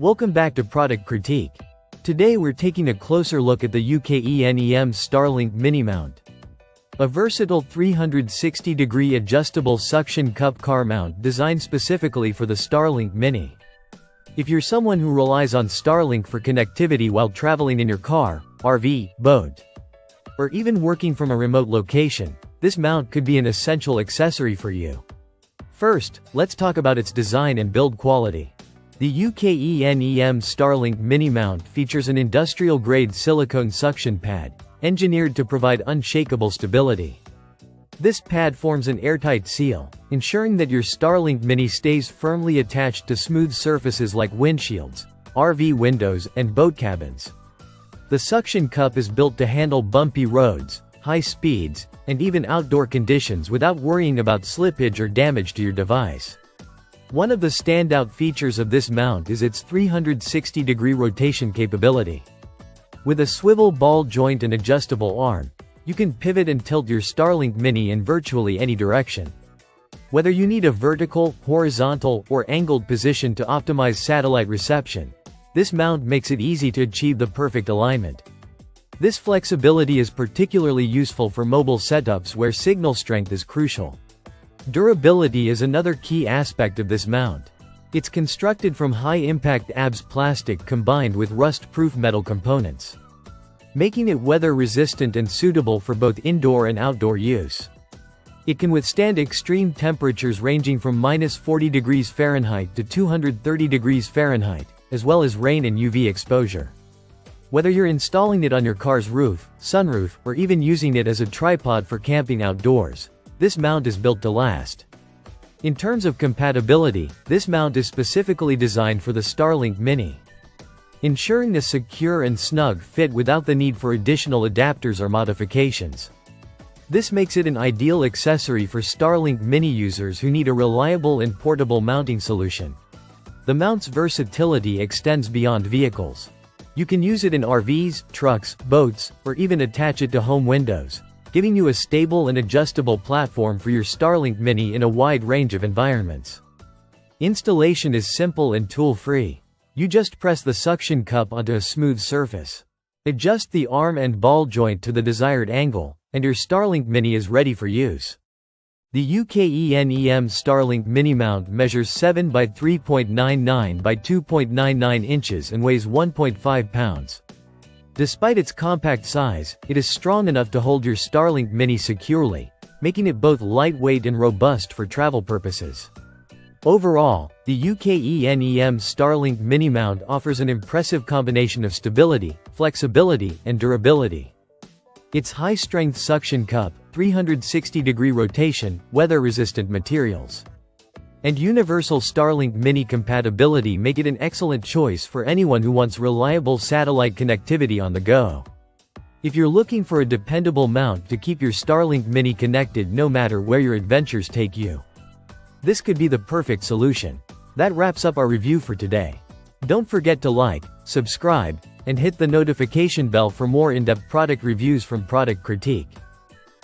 Welcome back to Product Critique. Today we're taking a closer look at the UKENEM Starlink Mini Mount. A versatile 360-degree adjustable suction cup car mount designed specifically for the Starlink Mini. If you're someone who relies on Starlink for connectivity while traveling in your car, RV, boat, or even working from a remote location, this mount could be an essential accessory for you. First, let's talk about its design and build quality. The UKENEM Starlink Mini Mount features an industrial-grade silicone suction pad, engineered to provide unshakable stability. This pad forms an airtight seal, ensuring that your Starlink Mini stays firmly attached to smooth surfaces like windshields, RV windows, and boat cabins. The suction cup is built to handle bumpy roads, high speeds, and even outdoor conditions without worrying about slippage or damage to your device. One of the standout features of this mount is its 360-degree rotation capability. With a swivel ball joint and adjustable arm, you can pivot and tilt your Starlink Mini in virtually any direction. Whether you need a vertical, horizontal, or angled position to optimize satellite reception, this mount makes it easy to achieve the perfect alignment. This flexibility is particularly useful for mobile setups where signal strength is crucial. Durability is another key aspect of this mount. It's constructed from high-impact ABS plastic combined with rust-proof metal components, making it weather-resistant and suitable for both indoor and outdoor use. It can withstand extreme temperatures ranging from -40 degrees Fahrenheit to 230 degrees Fahrenheit, as well as rain and UV exposure. Whether you're installing it on your car's roof, sunroof, or even using it as a tripod for camping outdoors, this mount is built to last. In terms of compatibility, this mount is specifically designed for the Starlink Mini, ensuring a secure and snug fit without the need for additional adapters or modifications. This makes it an ideal accessory for Starlink Mini users who need a reliable and portable mounting solution. The mount's versatility extends beyond vehicles. You can use it in RVs, trucks, boats, or even attach it to home windows, giving you a stable and adjustable platform for your Starlink Mini in a wide range of environments. Installation is simple and tool-free. You just press the suction cup onto a smooth surface. Adjust the arm and ball joint to the desired angle, and your Starlink Mini is ready for use. The UKENEM Starlink Mini Mount measures 7 by 3.99 by 2.99 inches and weighs 1.5 pounds. Despite its compact size, it is strong enough to hold your Starlink Mini securely, making it both lightweight and robust for travel purposes. Overall, the UKENEM Starlink Mini Mount offers an impressive combination of stability, flexibility, and durability. Its high-strength suction cup, 360-degree rotation, weather-resistant materials, and universal Starlink Mini compatibility make it an excellent choice for anyone who wants reliable satellite connectivity on the go. If you're looking for a dependable mount to keep your Starlink Mini connected no matter where your adventures take you, this could be the perfect solution. That wraps up our review for today. Don't forget to like, subscribe, and hit the notification bell for more in-depth product reviews from Product Critique.